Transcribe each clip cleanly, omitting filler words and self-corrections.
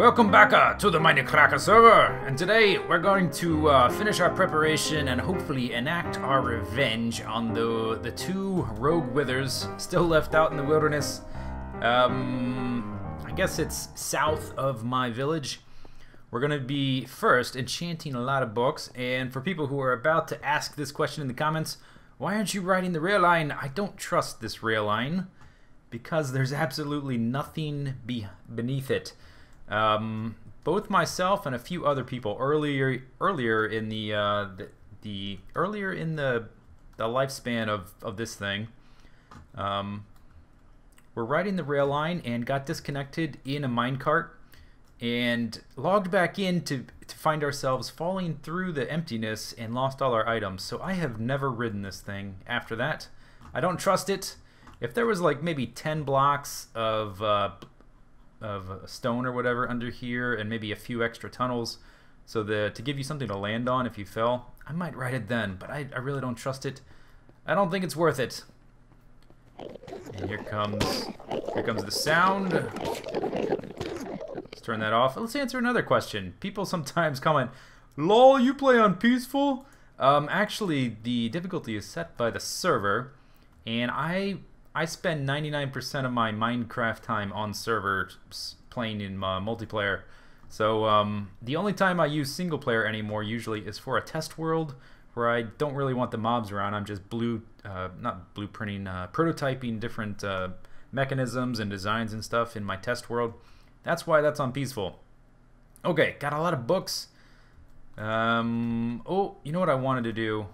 Welcome back to the Mindcrack server, and today we're going to finish our preparation and hopefully enact our revenge on the two rogue withers still left out in the wilderness. I guess it's south of my village. We're going to be first enchanting a lot of books, and for people who are about to ask this question in the comments, why aren't you riding the rail line? I don't trust this rail line because there's absolutely nothing beneath it. Both myself and a few other people earlier in the lifespan of this thing, were riding the rail line and got disconnected in a minecart and logged back in to find ourselves falling through the emptiness and lost all our items. So I have never ridden this thing after that. I don't trust it. If there was like maybe 10 blocks of stone or whatever under here and maybe a few extra tunnels so to give you something to land on if you fell, I might ride it then, but I really don't trust it. I don't think it's worth it. And here comes the sound. Let's turn that off. Let's answer another question. People sometimes comment, "Lol, you play on peaceful?" Actually, the difficulty is set by the server, and I spend 99% of my Minecraft time on server playing in multiplayer. So the only time I use single player anymore usually is for a test world where I don't really want the mobs around. I'm just prototyping different mechanisms and designs and stuff in my test world. That's why that's on peaceful. Okay, got a lot of books. Oh, you know what I wanted to do?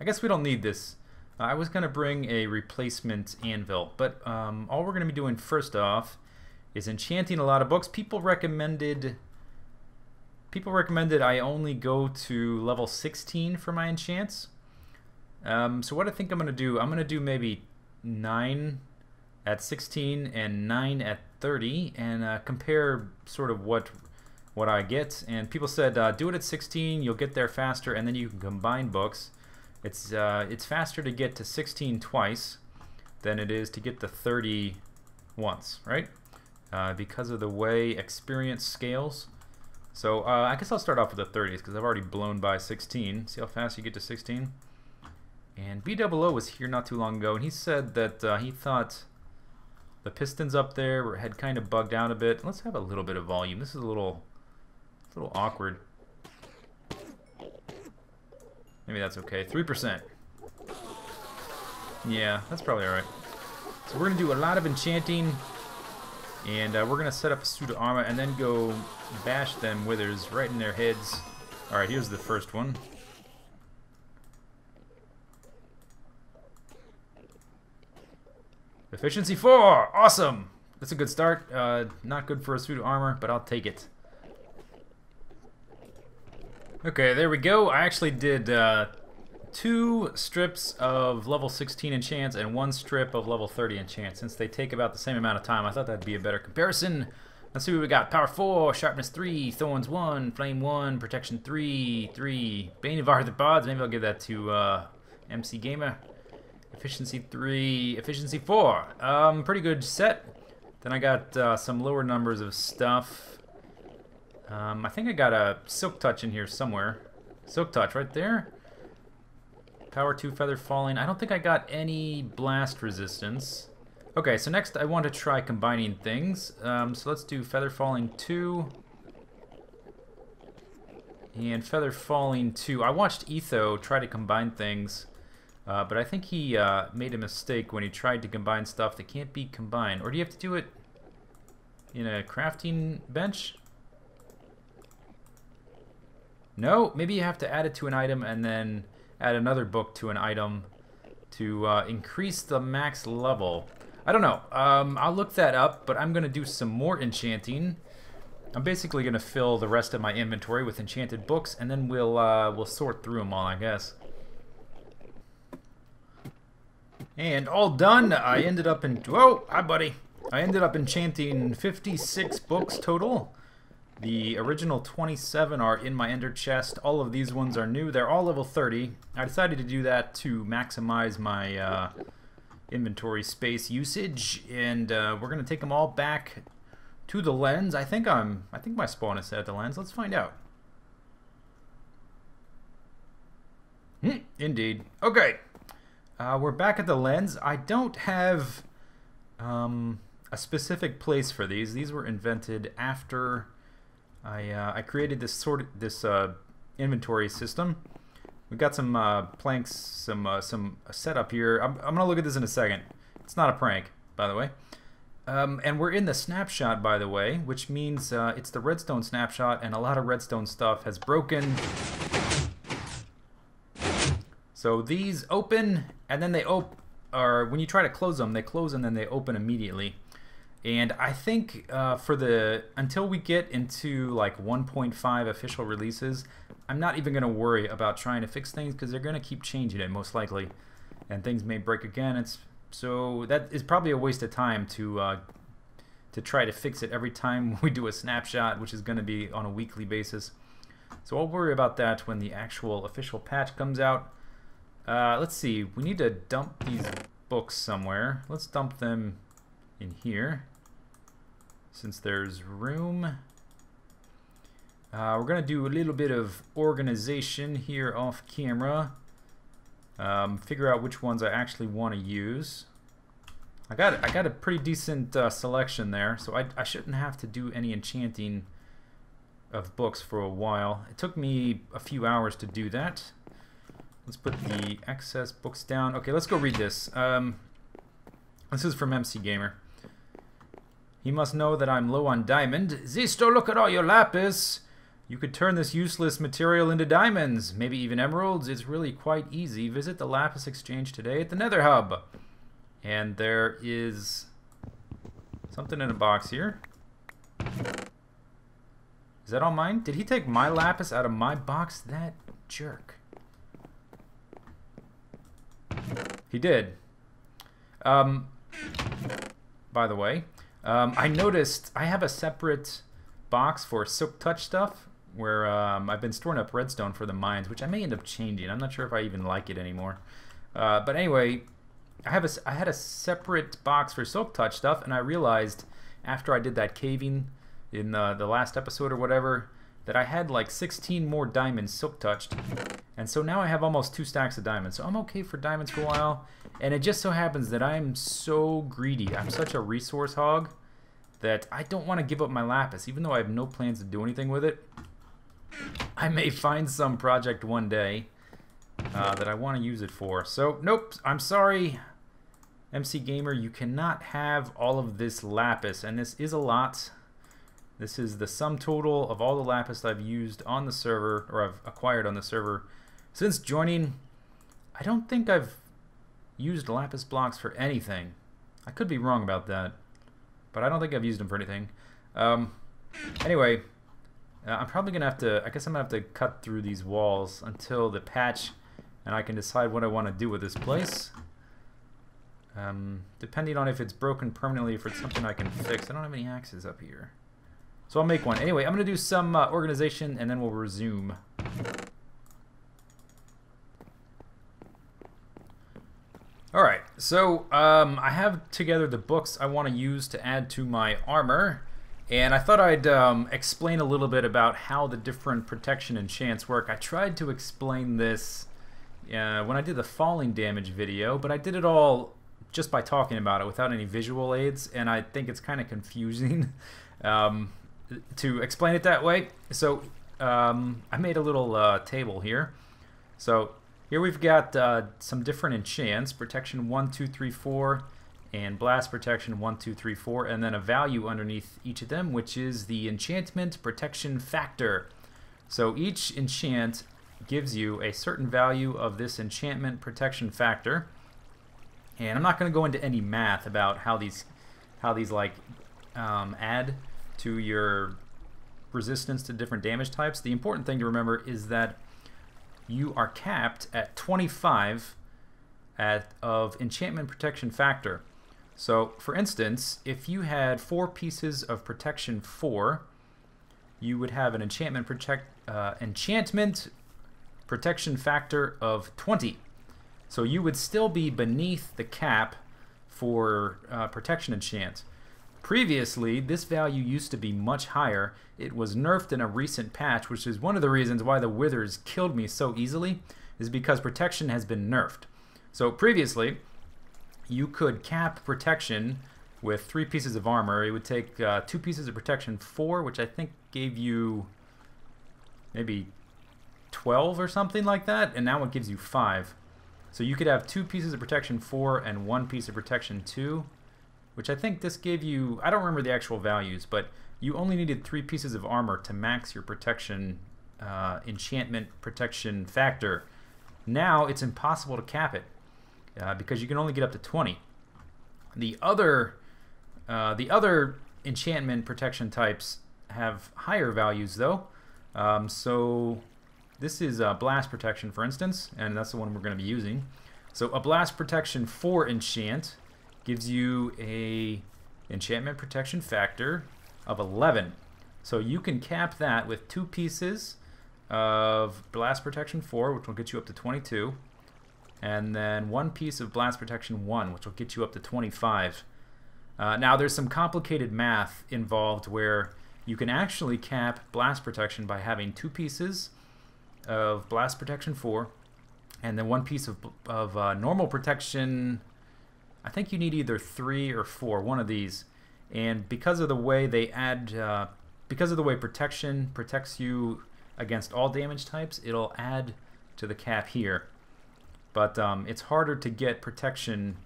I guess we don't need this. I was going to bring a replacement anvil, but all we're going to be doing first off is enchanting a lot of books. People recommended I only go to level 16 for my enchants. So what I think I'm going to do, I'm going to do maybe 9 at 16 and 9 at 30 and compare sort of what I get. And people said do it at 16, you'll get there faster, and then you can combine books. It's faster to get to 16 twice than it is to get to 30 once, right? Because of the way experience scales. So I guess I'll start off with the 30s because I've already blown by 16. See how fast you get to 16? And BOO was here not too long ago, and he said that he thought the pistons up there had kind of bugged out a bit. Let's have a little bit of volume. This is a little awkward. Maybe that's okay. 3%. Yeah, that's probably alright. So we're going to do a lot of enchanting, and we're going to set up a suit of armor and then go bash them withers right in their heads. Alright, here's the first one. Efficiency 4! Awesome! That's a good start. Not good for a suit of armor, but I'll take it. Okay, there we go. I actually did 2 strips of level 16 enchants and 1 strip of level 30 enchants. Since they take about the same amount of time, I thought that'd be a better comparison. Let's see what we got. Power 4, Sharpness 3, Thorns 1, Flame 1, Protection 3, Bane of Arthropods. Maybe I'll give that to MC Gamer. Efficiency 3, Efficiency 4. Pretty good set. Then I got some lower numbers of stuff. I think I got a Silk Touch in here somewhere. Silk Touch right there. Power 2, Feather Falling. I don't think I got any blast resistance. Okay, so next I want to try combining things. So let's do Feather Falling 2. And Feather Falling 2. I watched Etho try to combine things. But I think he made a mistake when he tried to combine stuff that can't be combined. Or do you have to do it in a crafting bench? No, maybe you have to add it to an item and then add another book to an item to increase the max level. I don't know. I'll look that up, but I'm going to do some more enchanting. I'm basically going to fill the rest of my inventory with enchanted books, and then we'll sort through them all, I guess. And all done. I ended up in... Whoa! Hi, buddy. I ended up enchanting 56 books total. The original 27 are in my ender chest. All of these ones are new. They're all level 30. I decided to do that to maximize my inventory space usage, and we're going to take them all back to the lens. I think my spawn is set at the lens. Let's find out. Indeed. Okay. We're back at the lens. I don't have a specific place for these. These were invented after I created this inventory system. We've got some planks, some setup here. I'm gonna look at this in a second. It's not a prank, by the way. And we're in the snapshot, by the way, which means it's the redstone snapshot, and a lot of redstone stuff has broken. So these open, and then they or when you try to close them, they close and then they open immediately. And I think until we get into like 1.5 official releases, I'm not even going to worry about trying to fix things, because they're going to keep changing it most likely, and things may break again. So that is probably a waste of time to try to fix it every time we do a snapshot, which is going to be on a weekly basis. So I'll worry about that when the actual official patch comes out. Let's see, we need to dump these books somewhere. Let's dump them in here, since there's room. We're going to do a little bit of organization here off camera. Figure out which ones I actually want to use. I got a pretty decent selection there, so I shouldn't have to do any enchanting of books for a while. It took me a few hours to do that. Let's put the excess books down. Okay, let's go read this. This is from MC Gamer. He must know that I'm low on diamond. Zisteau, look at all your lapis. You could turn this useless material into diamonds, maybe even emeralds. It's really quite easy. Visit the lapis exchange today at the Nether Hub. And there is something in a box here. Is that all mine? Did he take my lapis out of my box? That jerk. He did. By the way, I noticed I have a separate box for Silk Touch stuff, where I've been storing up redstone for the mines, which I may end up changing. I'm not sure if I even like it anymore. But anyway, I had a separate box for Silk Touch stuff, and I realized after I did that caving in the last episode or whatever, that I had like 16 more diamonds Silk Touched. And so now I have almost 2 stacks of diamonds. So I'm okay for diamonds for a while. And it just so happens that I'm so greedy. I'm such a resource hog that I don't want to give up my lapis, even though I have no plans to do anything with it. I may find some project one day that I want to use it for. So, nope, I'm sorry, MC Gamer, you cannot have all of this lapis. And this is a lot. This is the sum total of all the lapis I've used on the server, or I've acquired on the server since joining. I don't think I've used lapis blocks for anything. I could be wrong about that, but I don't think I've used them for anything. Anyway, I'm probably gonna have to, I guess I'm gonna have to cut through these walls until the patch, and I can decide what I want to do with this place. Depending on if it's broken permanently, if it's something I can fix. I don't have any axes up here, so I'll make one. Anyway, I'm gonna do some organization, and then we'll resume. Alright, so I have together the books I want to use to add to my armor, and I thought I'd explain a little bit about how the different protection enchants work. I tried to explain this when I did the falling damage video, but I did it all just by talking about it without any visual aids, and I think it's kind of confusing to explain it that way. So I made a little table here. So here we've got some different enchants, protection 1, 2, 3, 4, and blast protection 1, 2, 3, 4, and then a value underneath each of them, which is the enchantment protection factor. So each enchant gives you a certain value of this enchantment protection factor. And I'm not going to go into any math about how these like add to your resistance to different damage types. The important thing to remember is that you are capped at 25 of enchantment protection factor. So, for instance, if you had 4 pieces of protection 4, you would have an enchantment protection factor of 20. So you would still be beneath the cap for protection enchant. Previously, this value used to be much higher. It was nerfed in a recent patch, which is one of the reasons why the withers killed me so easily, is because protection has been nerfed. So previously, you could cap protection with 3 pieces of armor. It would take 2 pieces of protection 4, which I think gave you maybe 12 or something like that, and now it gives you 5. So you could have 2 pieces of protection 4 and 1 piece of protection 2, which I think this gave you, I don't remember the actual values, but you only needed 3 pieces of armor to max your protection enchantment protection factor. Now it's impossible to cap it because you can only get up to 20. The other enchantment protection types have higher values though. So this is blast protection, for instance, and that's the one we're going to be using. So a blast protection 4 enchant gives you a enchantment protection factor of 11. So you can cap that with 2 pieces of blast protection 4, which will get you up to 22, and then 1 piece of blast protection 1, which will get you up to 25. Now there's some complicated math involved where you can actually cap blast protection by having 2 pieces of blast protection 4 and then 1 piece of normal protection. I think you need either 3 or 4, one of these. And because of the way they add, because of the way protection protects you against all damage types, it'll add to the cap here. But it's harder to get protection,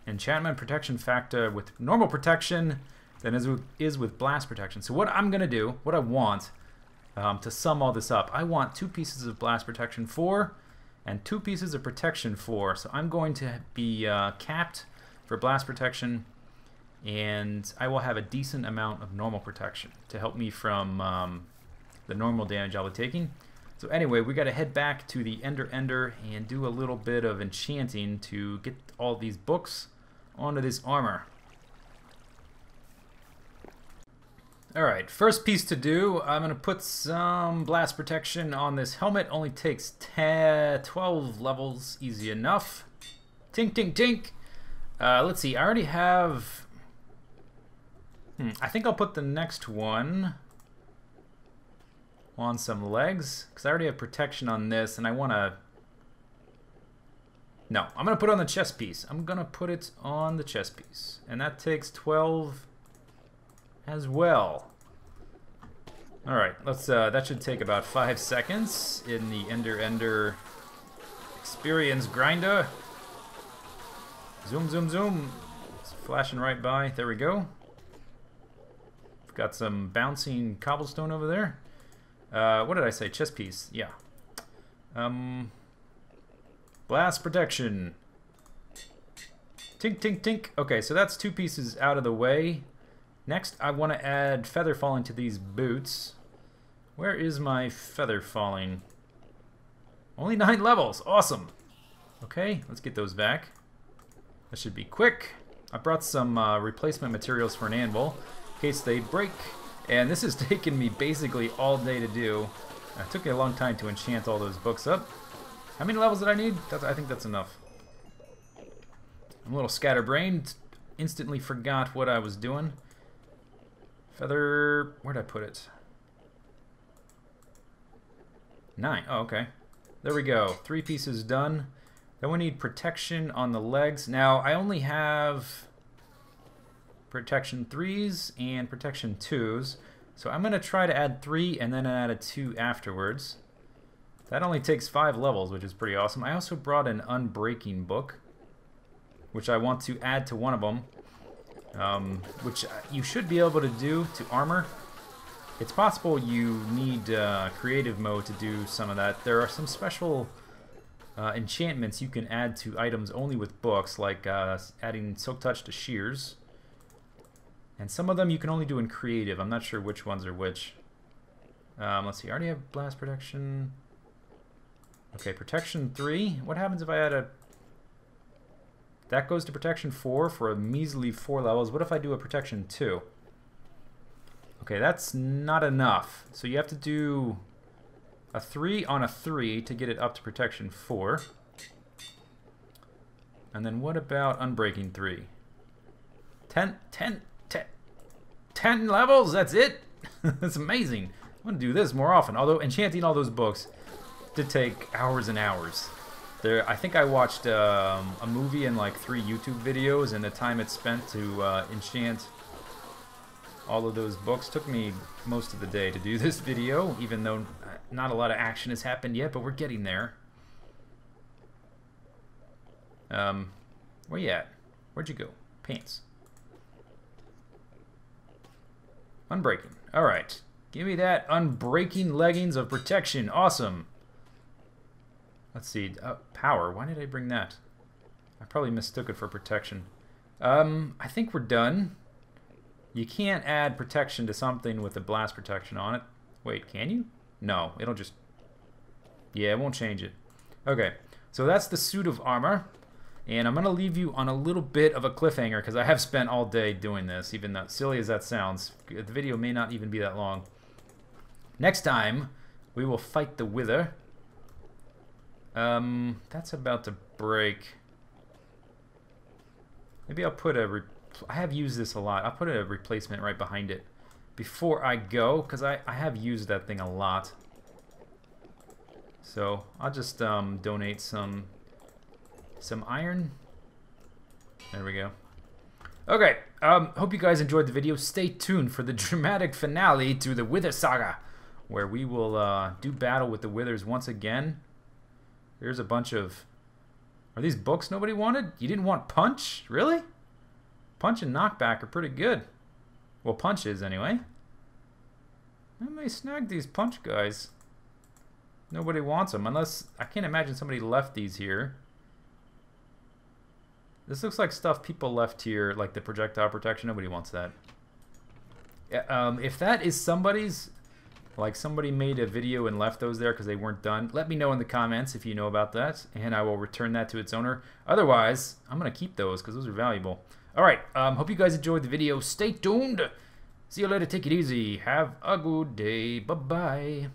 enchantment protection factor with normal protection than is with blast protection. So what I'm gonna do, what I want to sum all this up, I want 2 pieces of blast protection 4 and 2 pieces of protection 4. So I'm going to be capped for blast protection, and I will have a decent amount of normal protection to help me from the normal damage I'll be taking. So anyway, we got to head back to the Ender and do a little bit of enchanting to get all these books onto this armor. Alright, first piece to do, I'm going to put some blast protection on this helmet. Only takes 12 levels, easy enough. Tink, tink, tink. Let's see, I already have... I think I'll put the next one on some legs, because I already have protection on this, and I want to... No, I'm going to put it on the chest piece. I'm going to put it on the chest piece. And that takes 12... as well. Alright, let's that should take about 5 seconds in the Ender experience grinder. Zoom, zoom, zoom. It's flashing right by. There we go. We've got some bouncing cobblestone over there. What did I say? Chest piece. Yeah. Blast protection. Tink, tink, tink. Okay, so that's 2 pieces out of the way. Next, I want to add feather falling to these boots. Where is my feather falling? Only 9 levels. Awesome. Okay, let's get those back. That should be quick. I brought some replacement materials for an anvil in case they break. And this has taken me basically all day to do. It took me a long time to enchant all those books up. How many levels did I need? I think that's enough. I'm a little scatterbrained. Instantly forgot what I was doing. Feather, where'd I put it? 9, oh, okay. There we go, 3 pieces done. Then we need protection on the legs. Now, I only have protection 3s and protection 2s. So I'm gonna try to add 3 and then add a 2 afterwards. That only takes 5 levels, which is pretty awesome. I also brought an unbreaking book, which I want to add to one of them. Which you should be able to do to armor. It's possible you need creative mode to do some of that. There are some special enchantments you can add to items only with books, like adding Silk Touch to shears. And some of them you can only do in creative. I'm not sure which ones are which. Let's see, I already have blast protection. Okay, protection 3. What happens if I add a... That goes to protection 4 for a measly 4 levels. What if I do a protection 2? Okay, that's not enough. So you have to do a 3 on a 3 to get it up to protection 4. And then what about unbreaking 3? 10, 10 levels, that's it? That's amazing. I'm going to do this more often. Although enchanting all those books did take hours and hours. I think I watched a movie and like 3 YouTube videos, and the time it spent to enchant all of those books took me most of the day to do this video, even though not a lot of action has happened yet, but we're getting there. Where you at? Where'd you go? Pants. Unbreaking. Alright. Give me that unbreaking leggings of protection. Awesome. Let's see. Power. Why did I bring that? I probably mistook it for protection. I think we're done. You can't add protection to something with a blast protection on it. Wait, can you? No, it'll just... Yeah, it won't change it. Okay, so that's the suit of armor. And I'm going to leave you on a little bit of a cliffhanger because I have spent all day doing this, even though silly as that sounds. The video may not even be that long. Next time, we will fight the Wither. That's about to break. Maybe I'll put a... I have used this a lot. I'll put a replacement right behind it before I go, because I have used that thing a lot. So I'll just donate some iron. There we go. Okay, hope you guys enjoyed the video. Stay tuned for the dramatic finale to the Wither Saga, where we will do battle with the Withers once again. Here's a bunch of... Are these books nobody wanted? You didn't want Punch? Really? Punch and Knockback are pretty good. Well, Punch is, anyway. I may snag these Punch guys. Nobody wants them, unless... I can't imagine somebody left these here. This looks like stuff people left here, like the projectile protection. Nobody wants that. If that is somebody's... Like somebody made a video and left those there because they weren't done, let me know in the comments if you know about that, and I will return that to its owner. Otherwise, I'm going to keep those because those are valuable. Alright, hope you guys enjoyed the video. Stay tuned. See you later. Take it easy. Have a good day. Bye-bye.